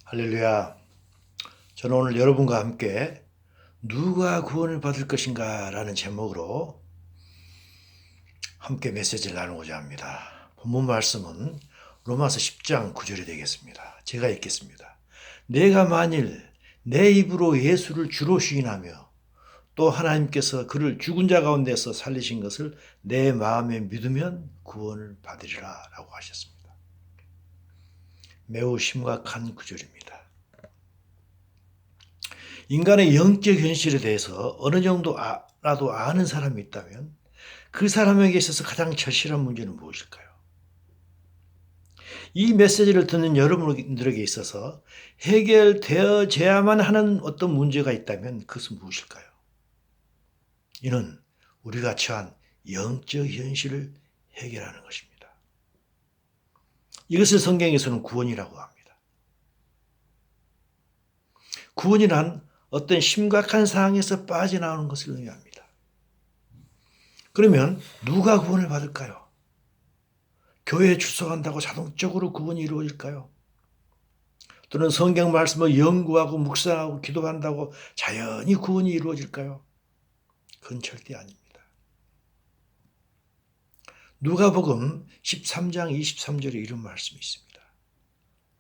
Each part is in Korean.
할렐루야. 저는 오늘 여러분과 함께 누가 구원을 받을 것인가 라는 제목으로 함께 메시지를 나누고자 합니다. 본문 말씀은 로마서 10장 9절이 되겠습니다. 제가 읽겠습니다. 내가 만일 내 입으로 예수를 주로 시인하며 또 하나님께서 그를 죽은 자 가운데서 살리신 것을 내 마음에 믿으면 구원을 받으리라 라고 하셨습니다. 매우 심각한 구절입니다. 인간의 영적 현실에 대해서 어느 정도라도 아는 사람이 있다면 그 사람에게 있어서 가장 절실한 문제는 무엇일까요? 이 메시지를 듣는 여러분들에게 있어서 해결되어야만 하는 어떤 문제가 있다면 그것은 무엇일까요? 이는 우리가 처한 영적 현실을 해결하는 것입니다. 이것을 성경에서는 구원이라고 합니다. 구원이란 어떤 심각한 상황에서 빠져나오는 것을 의미합니다. 그러면 누가 구원을 받을까요? 교회에 출석한다고 자동적으로 구원이 이루어질까요? 또는 성경 말씀을 연구하고 묵상하고 기도한다고 자연히 구원이 이루어질까요? 그건 절대 아닙니다. 누가복음 13장 23절에 이런 말씀이 있습니다.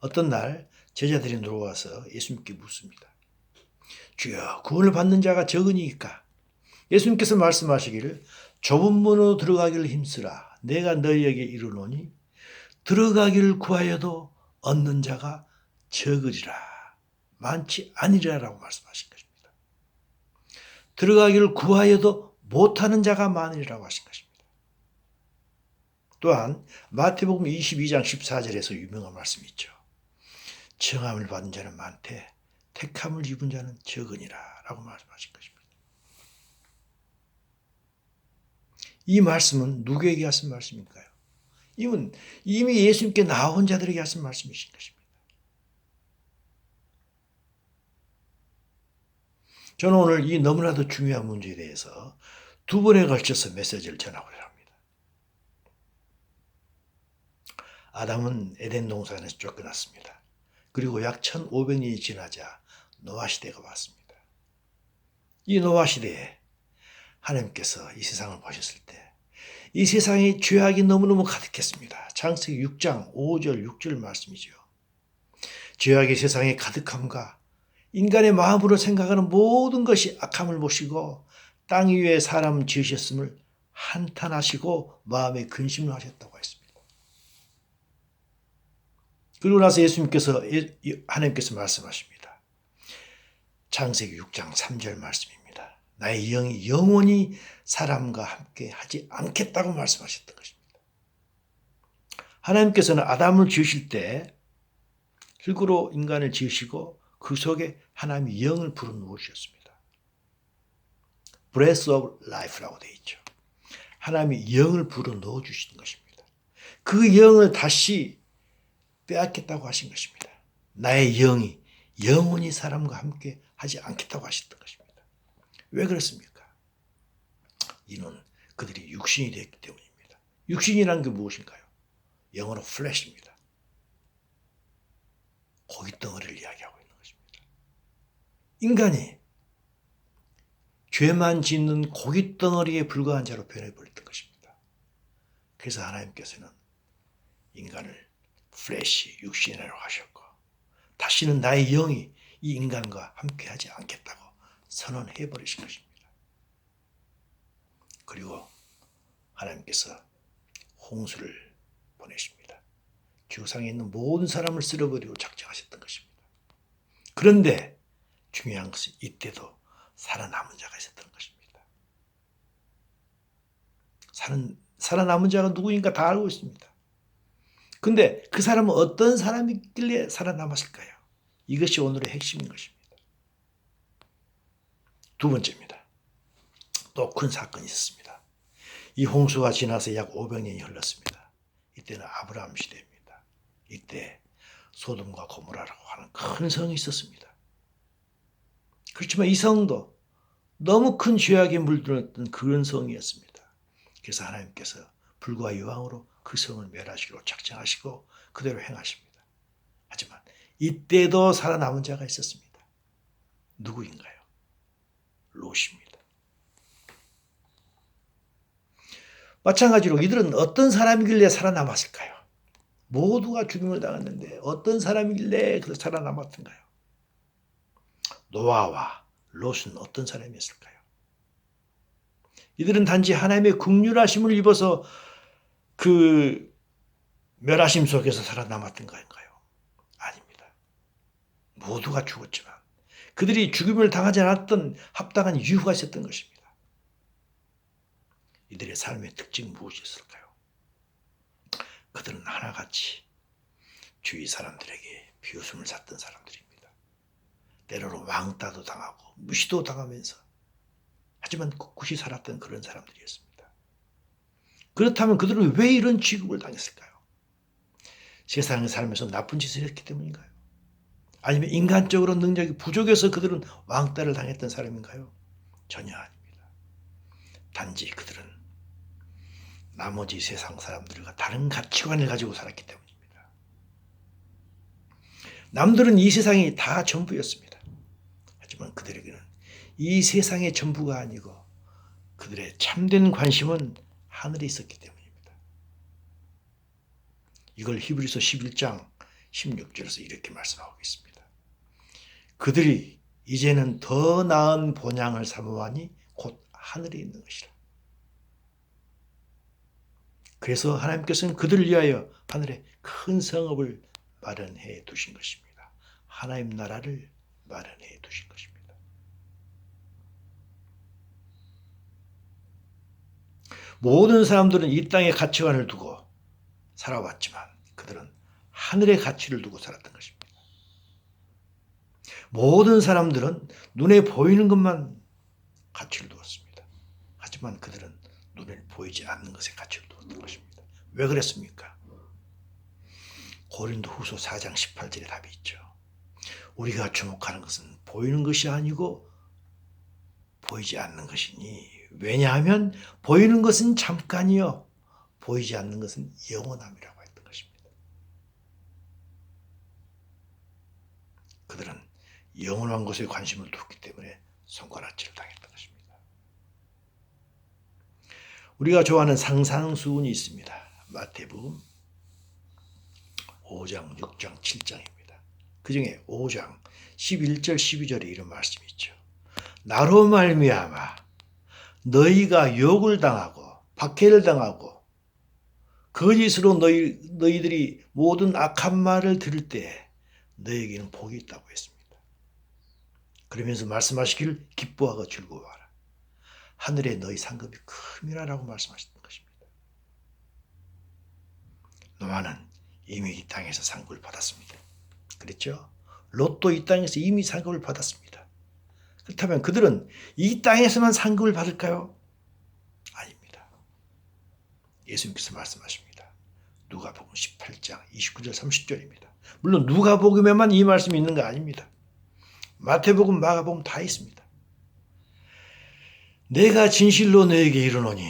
어떤 날 제자들이 들어와서 예수님께 묻습니다. 주여, 구원을 받는 자가 적으니까? 예수님께서 말씀하시기를 좁은 문으로 들어가기를 힘쓰라. 내가 너희에게 이르노니 들어가기를 구하여도 얻는 자가 적으리라. 많지 아니라라고 말씀하신 것입니다. 들어가기를 구하여도 못하는 자가 많으리라고 하신 것입니다. 또한 마태복음 22장 14절에서 유명한 말씀이 있죠. 청함을 받은 자는 많되 택함을 입은 자는 적으니라 라고 말씀하신 것입니다. 이 말씀은 누구에게 하신 말씀일까요? 이미 예수님께 나온 자들에게 하신 말씀이신 것입니다. 저는 오늘 이 너무나도 중요한 문제에 대해서 두 번에 걸쳐서 메시지를 전하고자 합니다. 아담은 에덴 동산에서 쫓겨났습니다. 그리고 약 1500년이 지나자 노아 시대가 왔습니다. 이 노아 시대에 하나님께서 이 세상을 보셨을 때 이 세상에 죄악이 너무너무 가득했습니다. 창세기 6장 5절 6절 말씀이죠. 죄악이 세상에 가득함과 인간의 마음으로 생각하는 모든 것이 악함을 보시고 땅 위에 사람 지으셨음을 한탄하시고 마음에 근심을 하셨다고 했습니다. 그리고 나서 하나님께서 말씀하십니다. 창세기 6장 3절 말씀입니다. 나의 영이 영원히 사람과 함께 하지 않겠다고 말씀하셨던 것입니다. 하나님께서는 아담을 지으실 때 흙으로 인간을 지으시고 그 속에 하나님의 영을 불어넣으셨습니다. Breath of Life라고 되어 있죠. 하나님의 영을 불어넣어 주신 것입니다. 그 영을 다시 빼앗겠다고 하신 것입니다. 나의 영이 영원히 사람과 함께 하지 않겠다고 하셨던 것입니다. 왜 그렇습니까? 이는 그들이 육신이 되었기 때문입니다. 육신이라는 게 무엇인가요? 영어로 flesh입니다. 고깃덩어리를 이야기하고 있는 것입니다. 인간이 죄만 짓는 고깃덩어리에 불과한 자로 변해버렸던 것입니다. 그래서 하나님께서는 인간을 flesh, 육신이라고 하셨고 다시는 나의 영이 이 인간과 함께하지 않겠다고 선언해버리신 것입니다. 그리고 하나님께서 홍수를 보내십니다. 지구상에 있는 모든 사람을 쓸어버리고 작정하셨던 것입니다. 그런데 중요한 것은 이때도 살아남은 자가 있었던 것입니다. 살아남은 자가 누구인가 다 알고 있습니다. 근데 그 사람은 어떤 사람이길래 살아남았을까요? 이것이 오늘의 핵심인 것입니다. 두 번째입니다. 또 큰 사건이 있었습니다. 이 홍수가 지나서 약 500년이 흘렀습니다. 이때는 아브라함 시대입니다. 이때 소돔과 고모라라고 하는 큰 성이 있었습니다. 그렇지만 이 성도 너무 큰 죄악에 물들었던 그런 성이었습니다. 그래서 하나님께서 불과 여왕으로 그 성을 멸하시기로 작정하시고 그대로 행하십니다. 하지만 이때도 살아남은 자가 있었습니다. 누구인가요? 롯입니다. 마찬가지로 이들은 어떤 사람이길래 살아남았을까요? 모두가 죽임을 당했는데 어떤 사람이길래 살아남았던가요? 노아와 롯은 어떤 사람이었을까요? 이들은 단지 하나님의 긍휼하심을 입어서 그 멸하심 속에서 살아남았던 것인가요? 아닙니다. 모두가 죽었지만 그들이 죽임을 당하지 않았던 합당한 이유가 있었던 것입니다. 이들의 삶의 특징은 무엇이었을까요? 그들은 하나같이 주위 사람들에게 비웃음을 샀던 사람들입니다. 때로는 왕따도 당하고 무시도 당하면서 하지만 꿋꿋이 살았던 그런 사람들이었습니다. 그렇다면 그들은 왜 이런 취급을 당했을까요? 세상에 살면서 나쁜 짓을 했기 때문인가요? 아니면 인간적으로 능력이 부족해서 그들은 왕따를 당했던 사람인가요? 전혀 아닙니다. 단지 그들은 나머지 세상 사람들과 다른 가치관을 가지고 살았기 때문입니다. 남들은 이 세상이 다 전부였습니다. 하지만 그들에게는 이 세상의 전부가 아니고 그들의 참된 관심은 하늘에 있었기 때문입니다. 이걸 히브리서 11장 16절에서 이렇게 말씀하고 있습니다. 그들이 이제는 더 나은 본향을 사모하니 곧 하늘에 있는 것이라. 그래서 하나님께서는 그들을 위하여 하늘에 큰 성읍을 마련해 두신 것입니다. 하나님 나라를 마련해 두신 것입니다. 모든 사람들은 이 땅의 가치관을 두고 살아왔지만 그들은 하늘의 가치를 두고 살았던 것입니다. 모든 사람들은 눈에 보이는 것만 가치를 두었습니다. 하지만 그들은 눈에 보이지 않는 것에 가치를 두었던 것입니다. 왜 그랬습니까? 고린도후서 4장 18절에 답이 있죠. 우리가 주목하는 것은 보이는 것이 아니고 보이지 않는 것이니 왜냐하면 보이는 것은 잠깐이요 보이지 않는 것은 영원함이라고 했던 것입니다. 그들은 영원한 것에 관심을 두었기 때문에 손가락질을 당했던 것입니다. 우리가 좋아하는 상상수훈이 있습니다. 마태복음 5장, 6장, 7장입니다. 그 중에 5장 11절, 12절에 이런 말씀이 있죠. 나로 말미암아 너희가 욕을 당하고 박해를 당하고 거짓으로 너희들이 모든 악한 말을 들을 때 너희에게는 복이 있다고 했습니다. 그러면서 말씀하시기를 기뻐하고 즐거워하라. 하늘에 너희 상급이 큼이라라고 말씀하셨던 것입니다. 노아는 이미 이 땅에서 상급을 받았습니다. 그랬죠? 롯도 이 땅에서 이미 상급을 받았습니다. 그렇다면 그들은 이 땅에서만 상급을 받을까요? 아닙니다. 예수님께서 말씀하십니다. 누가복음 18장 29절 30절입니다. 물론 누가복음에만 이 말씀이 있는 거 아닙니다. 마태복음, 마가복음 다 있습니다. 내가 진실로 너에게 이르노니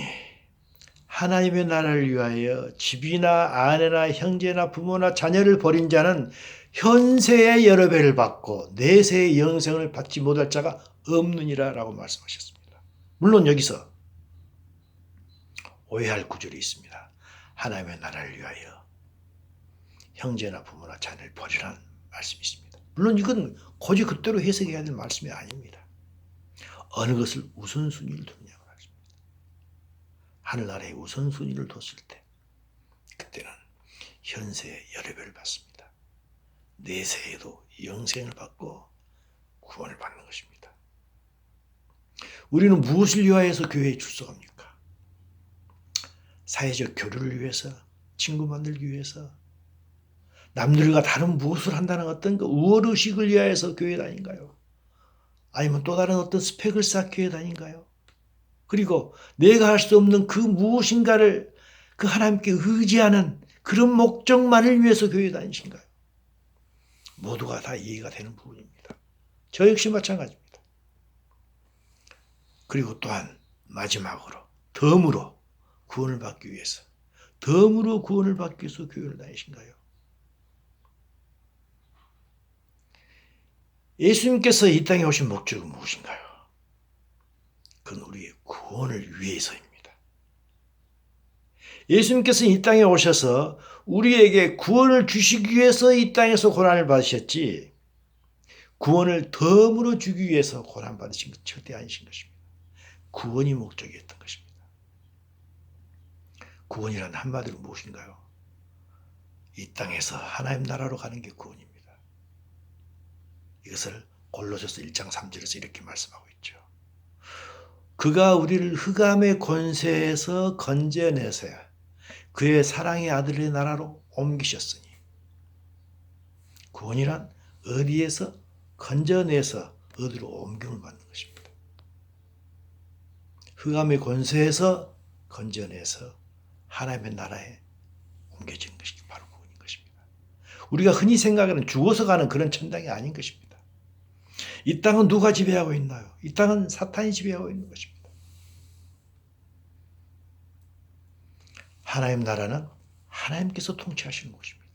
하나님의 나라를 위하여 집이나 아내나 형제나 부모나 자녀를 버린 자는 현세의 여러 배를 받고 내세의 영생을 받지 못할 자가 없느니라 라고 말씀하셨습니다. 물론 여기서 오해할 구절이 있습니다. 하나님의 나라를 위하여 형제나 부모나 자녀를 버리라는 말씀이 있습니다. 물론 이건 고지 그대로 해석해야 될 말씀이 아닙니다. 어느 것을 우선순위를 두느냐고 말씀입니다. 하늘나라에 우선순위를 뒀을 때 그때는 현세의 여러 배를 받습니다. 내세에도 영생을 받고 구원을 받는 것입니다. 우리는 무엇을 위하여서 교회에 출석합니까? 사회적 교류를 위해서, 친구 만들기 위해서, 남들과 다른 무엇을 한다는 어떤 그 우월의식을 위하여서 교회 다닌가요? 아니면 또 다른 어떤 스펙을 쌓기 위해 다닌가요? 그리고 내가 할 수 없는 그 무엇인가를 그 하나님께 의지하는 그런 목적만을 위해서 교회 다니신가요? 모두가 다 이해가 되는 부분입니다. 저 역시 마찬가지입니다. 그리고 또한 마지막으로 덤으로 구원을 받기 위해서 교회를 다니신가요? 예수님께서 이 땅에 오신 목적은 무엇인가요? 그건 우리의 구원을 위해서입니다. 예수님께서 이 땅에 오셔서 우리에게 구원을 주시기 위해서 이 땅에서 고난을 받으셨지, 구원을 덤으로 주기 위해서 고난 받으신 것 절대 아니신 것입니다. 구원이 목적이었던 것입니다. 구원이란 한마디로 무엇인가요? 이 땅에서 하나님 나라로 가는 게 구원입니다. 이것을 골로새서 1장 3절에서 이렇게 말씀하고 있죠. 그가 우리를 흑암의 권세에서 건져내서 그의 사랑의 아들의 나라로 옮기셨으니, 구원이란 어디에서 건져내서 어디로 옮김을 받는 것입니다. 흑암의 권세에서 건져내서 하나님의 나라에 옮겨지는 것이 바로 구원인 것입니다. 우리가 흔히 생각하는 죽어서 가는 그런 천당이 아닌 것입니다. 이 땅은 누가 지배하고 있나요? 이 땅은 사탄이 지배하고 있는 것입니다. 하나님 나라는 하나님께서 통치하시는 것입니다.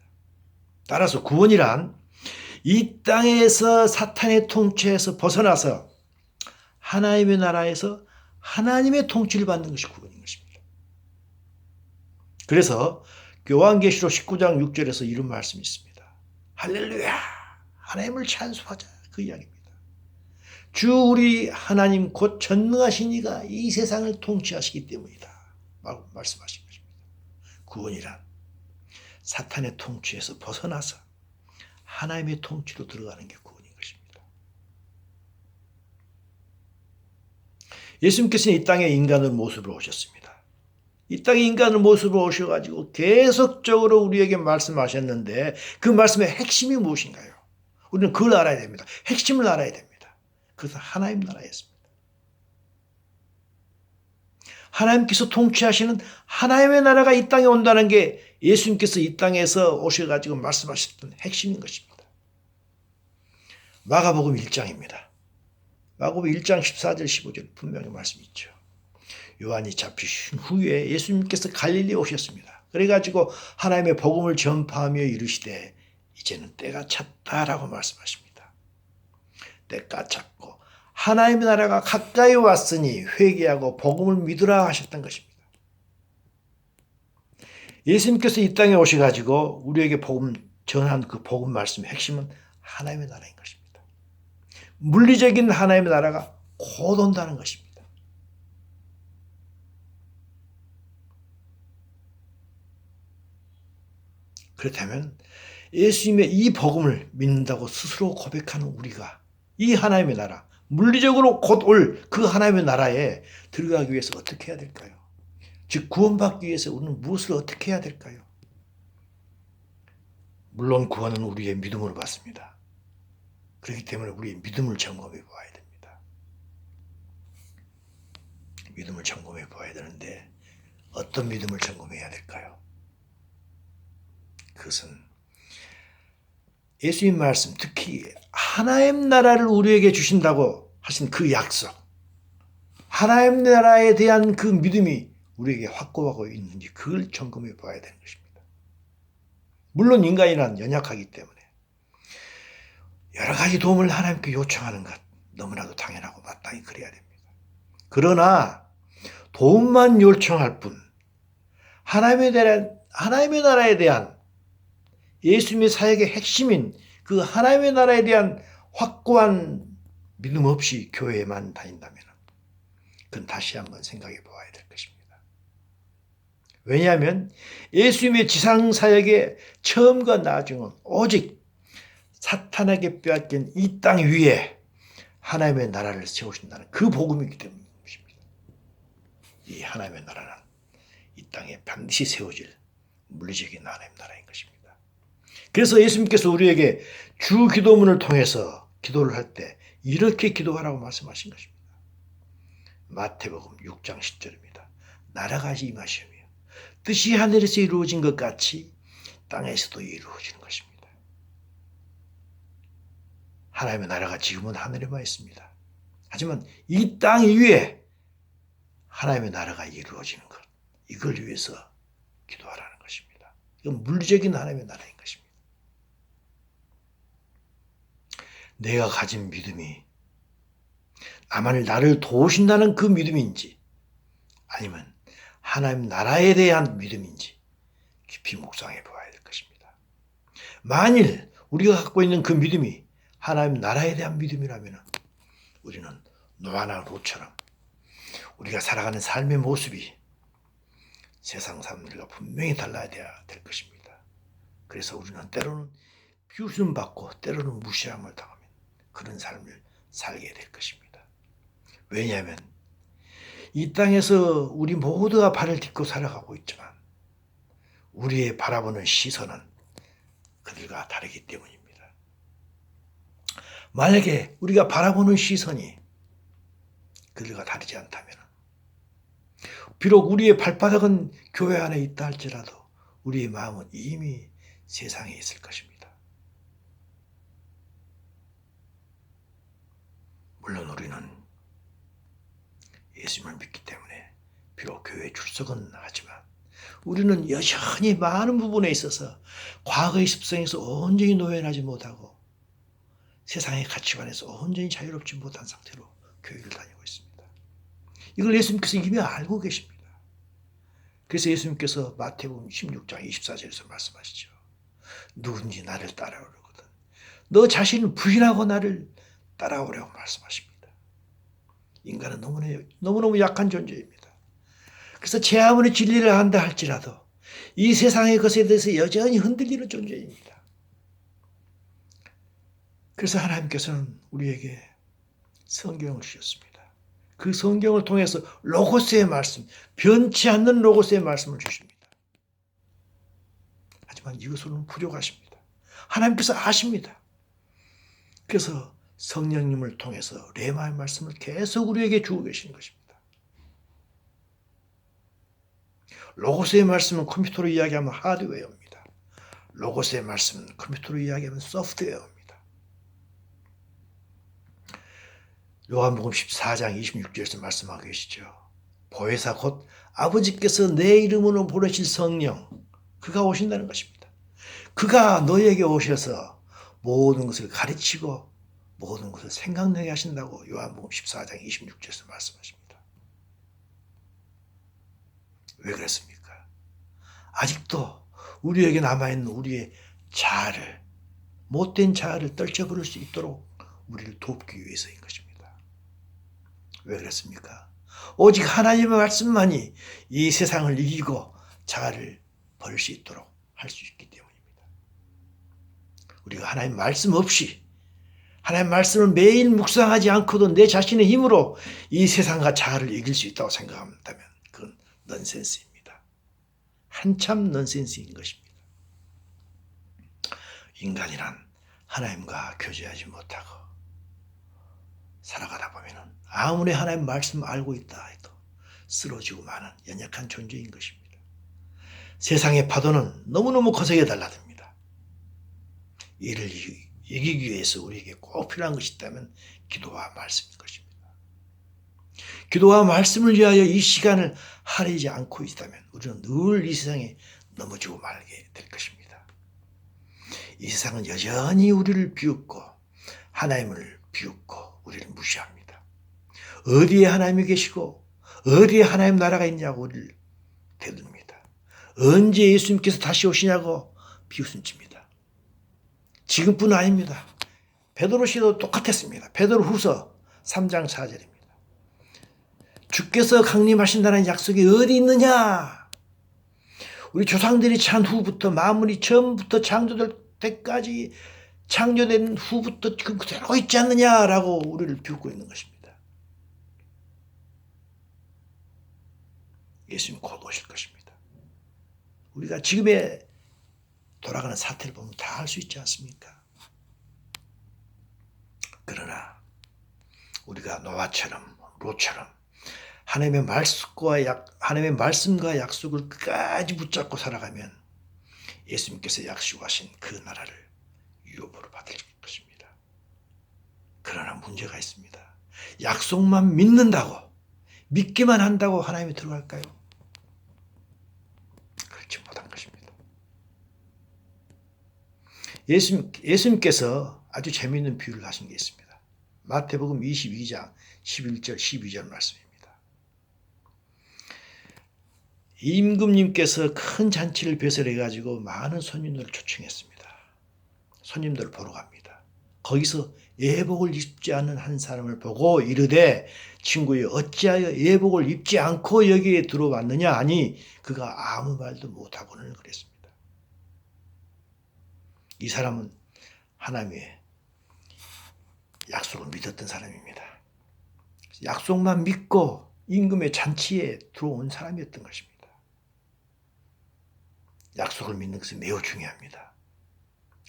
따라서 구원이란 이 땅에서 사탄의 통치에서 벗어나서 하나님의 나라에서 하나님의 통치를 받는 것이 구원인 것입니다. 그래서 요한계시록 19장 6절에서 이런 말씀이 있습니다. 할렐루야! 하나님을 찬송하자. 그 이야기입니다. 주 우리 하나님 곧 전능하신 이가 이 세상을 통치하시기 때문이다. 라고 말씀하신 것입니다. 구원이란 사탄의 통치에서 벗어나서 하나님의 통치로 들어가는 게 구원인 것입니다. 예수님께서는 이 땅에 인간의 모습으로 오셨습니다. 이 땅에 인간의 모습으로 오셔가지고 계속적으로 우리에게 말씀하셨는데 그 말씀의 핵심이 무엇인가요? 우리는 그걸 알아야 됩니다. 핵심을 알아야 됩니다. 그것은 하나님 나라였습니다. 하나님께서 통치하시는 하나님의 나라가 이 땅에 온다는 게 예수님께서 이 땅에서 오셔가지고 말씀하셨던 핵심인 것입니다. 마가복음 1장입니다. 마가복음 1장 14절 15절 분명히 말씀이 있죠. 요한이 잡히신 후에 예수님께서 갈릴리에 오셨습니다. 그래가지고 하나님의 복음을 전파하며 이르시되 이제는 때가 찼다라고 말씀하십니다. 때가 찼고 하나님의 나라가 가까이 왔으니 회개하고 복음을 믿으라 하셨던 것입니다. 예수님께서 이 땅에 오셔가지고 우리에게 복음 전한 그 복음 말씀의 핵심은 하나님의 나라인 것입니다. 물리적인 하나님의 나라가 곧 온다는 것입니다. 그렇다면 예수님의 이 복음을 믿는다고 스스로 고백하는 우리가 이 하나님의 나라, 물리적으로 곧 올 그 하나님의 나라에 들어가기 위해서 어떻게 해야 될까요? 즉 구원받기 위해서 우리는 무엇을 어떻게 해야 될까요? 물론 구원은 우리의 믿음으로 받습니다. 그렇기 때문에 우리의 믿음을 점검해 보아야 됩니다. 믿음을 점검해 보아야 되는데 어떤 믿음을 점검해야 될까요? 그것은 예수님 말씀, 특히 하나님 나라를 우리에게 주신다고 하신 그 약속, 하나님 나라에 대한 그 믿음이 우리에게 확고하고 있는지 그걸 점검해 봐야 되는 것입니다. 물론 인간이란 연약하기 때문에 여러 가지 도움을 하나님께 요청하는 것 너무나도 당연하고 마땅히 그래야 됩니다. 그러나 도움만 요청할 뿐 하나님의 나라에 대한 예수님의 사역의 핵심인 그 하나님의 나라에 대한 확고한 믿음 없이 교회에만 다닌다면 그건 다시 한번 생각해 보아야 될 것입니다. 왜냐하면 예수님의 지상사역의 처음과 나중은 오직 사탄에게 빼앗긴 이 땅 위에 하나님의 나라를 세우신다는 그 복음이기 때문인 것입니다. 이 하나님의 나라는 이 땅에 반드시 세워질 물리적인 하나님의 나라인 것입니다. 그래서 예수님께서 우리에게 주 기도문을 통해서 기도를 할 때 이렇게 기도하라고 말씀하신 것입니다. 마태복음 6장 10절입니다. 나라가 임하시며 뜻이 하늘에서 이루어진 것 같이 땅에서도 이루어지는 것입니다. 하나님의 나라가 지금은 하늘에만 있습니다. 하지만 이 땅 위에 하나님의 나라가 이루어지는 것, 이걸 위해서 기도하라는 것입니다. 이건 물리적인 하나님의 나라인 것입니다. 내가 가진 믿음이 나를 도우신다는 그 믿음인지 아니면 하나님 나라에 대한 믿음인지 깊이 묵상해 보아야 될 것입니다. 만일 우리가 갖고 있는 그 믿음이 하나님 나라에 대한 믿음이라면 우리는 노아나 롯처럼 우리가 살아가는 삶의 모습이 세상 사람들과 분명히 달라야 될 것입니다. 그래서 우리는 때로는 비웃음 받고 때로는 무시함을 당하면 그런 삶을 살게 될 것입니다. 왜냐하면 이 땅에서 우리 모두가 발을 딛고 살아가고 있지만 우리의 바라보는 시선은 그들과 다르기 때문입니다. 만약에 우리가 바라보는 시선이 그들과 다르지 않다면 비록 우리의 발바닥은 교회 안에 있다 할지라도 우리의 마음은 이미 세상에 있을 것입니다. 물론 우리는 예수님을 믿기 때문에 비록 교회에 출석은 하지만 우리는 여전히 많은 부분에 있어서 과거의 습성에서 온전히 노예하지 못하고 세상의 가치관에서 온전히 자유롭지 못한 상태로 교회를 다니고 있습니다. 이걸 예수님께서 이미 알고 계십니다. 그래서 예수님께서 마태복음 16장 24절에서 말씀하시죠. 누군지 나를 따라오려거든 너 자신을 부인하고 나를 따라오라고 말씀하십니다. 인간은 너무너무 약한 존재입니다. 그래서 제 아무리 진리를 한다 할지라도 이 세상의 것에 대해서 여전히 흔들리는 존재입니다. 그래서 하나님께서는 우리에게 성경을 주셨습니다. 그 성경을 통해서 로고스의 말씀, 변치 않는 로고스의 말씀을 주십니다. 하지만 이것으로는 부족하십니다. 하나님께서 아십니다. 그래서 성령님을 통해서 레마의 말씀을 계속 우리에게 주고 계시는 것입니다. 로고스의 말씀은 컴퓨터로 이야기하면 하드웨어입니다. 로고스의 말씀은 컴퓨터로 이야기하면 소프트웨어입니다. 요한복음 14장 26절에서 말씀하고 계시죠. 보혜사 곧 아버지께서 내 이름으로 보내실 성령 그가 오신다는 것입니다. 그가 너에게 오셔서 모든 것을 가르치고 모든 것을 생각나게 하신다고 요한복음 14장 26절에서 말씀하십니다. 왜 그랬습니까? 아직도 우리에게 남아있는 우리의 자아를 못된 자아를 떨쳐버릴 수 있도록 우리를 돕기 위해서인 것입니다. 왜 그랬습니까? 오직 하나님의 말씀만이 이 세상을 이기고 자아를 버릴 수 있도록 할 수 있기 때문입니다. 우리가 하나님 말씀 없이 하나님 말씀을 매일 묵상하지 않고도 내 자신의 힘으로 이 세상과 자아를 이길 수 있다고 생각한다면 그건 넌센스입니다. 한참 넌센스인 것입니다. 인간이란 하나님과 교제하지 못하고 살아가다 보면 아무리 하나님 말씀 알고 있다 해도 쓰러지고 마는 연약한 존재인 것입니다. 세상의 파도는 너무너무 거세게 달라듭니다. 이를 이기기 위해서 우리에게 꼭 필요한 것이 있다면 기도와 말씀인 것입니다. 기도와 말씀을 위하여 이 시간을 할애하지 않고 있다면 우리는 늘 이 세상에 넘어지고 말게 될 것입니다. 이 세상은 여전히 우리를 비웃고 하나님을 비웃고 우리를 무시합니다. 어디에 하나님이 계시고 어디에 하나님 나라가 있냐고 우리를 대듭니다. 언제 예수님께서 다시 오시냐고 비웃음 칩니다. 지금뿐 아닙니다. 베드로 씨도 똑같았습니다. 베드로 후서 3장 4절입니다. 주께서 강림하신다는 약속이 어디 있느냐? 우리 조상들이 찬 후부터 만물이 처음부터 창조될 때까지 창조된 후부터 그대로 있지 않느냐라고 우리를 비웃고 있는 것입니다. 예수님 곧 오실 것입니다. 우리가 지금의 돌아가는 사태를 보면 다 알 수 있지 않습니까? 그러나 우리가 노아처럼 롯처럼 하나님의 말씀과 약속을 끝까지 붙잡고 살아가면 예수님께서 약속하신 그 나라를 유업으로 받을 것입니다. 그러나 문제가 있습니다. 약속만 믿는다고 믿기만 한다고 하나님이 들어갈까요? 그렇지 못한 것입니다. 예수님께서 아주 재미있는 비유를 하신 게 있습니다. 마태복음 22장 11절 12절 말씀입니다. 임금님께서 큰 잔치를 배설해가지고 많은 손님들을 초청했습니다. 손님들을 보러 갑니다. 거기서 예복을 입지 않은 한 사람을 보고 이르되 친구여 어찌하여 예복을 입지 않고 여기에 들어왔느냐 하니 그가 아무 말도 못하고는 그랬습니다. 이 사람은 하나님의 약속을 믿었던 사람입니다. 약속만 믿고 임금의 잔치에 들어온 사람이었던 것입니다. 약속을 믿는 것은 매우 중요합니다.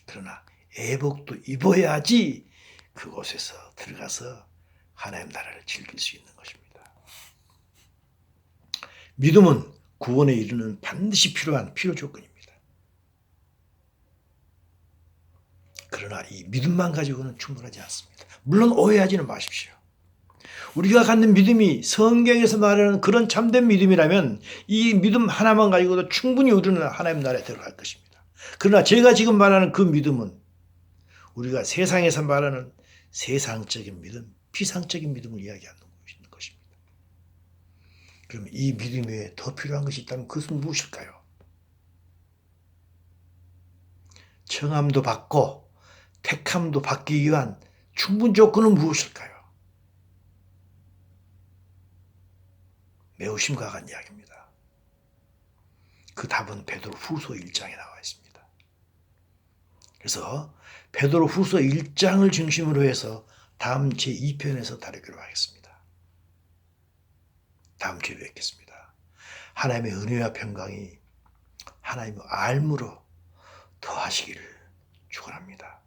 그러나 예복도 입어야지 그곳에서 들어가서 하나님 나라를 즐길 수 있는 것입니다. 믿음은 구원에 이르는 반드시 필요한 필요 조건입니다. 그러나 이 믿음만 가지고는 충분하지 않습니다. 물론 오해하지는 마십시오. 우리가 갖는 믿음이 성경에서 말하는 그런 참된 믿음이라면 이 믿음 하나만 가지고도 충분히 우리는 하나님 나라에 들어갈 것입니다. 그러나 제가 지금 말하는 그 믿음은 우리가 세상에서 말하는 세상적인 믿음, 피상적인 믿음을 이야기하는 것입니다. 그러면 이 믿음 외에 더 필요한 것이 있다면 그것은 무엇일까요? 청함도 받고 택함도 받기 위한 충분 조건은 무엇일까요? 매우 심각한 이야기입니다. 그 답은 베드로후서 1장에 나와 있습니다. 그래서 베드로후서 1장을 중심으로 해서 다음 제2편에서 다루기로 하겠습니다. 다음 주에 뵙겠습니다. 하나님의 은혜와 평강이 하나님의 알므로 더하시기를 축원합니다.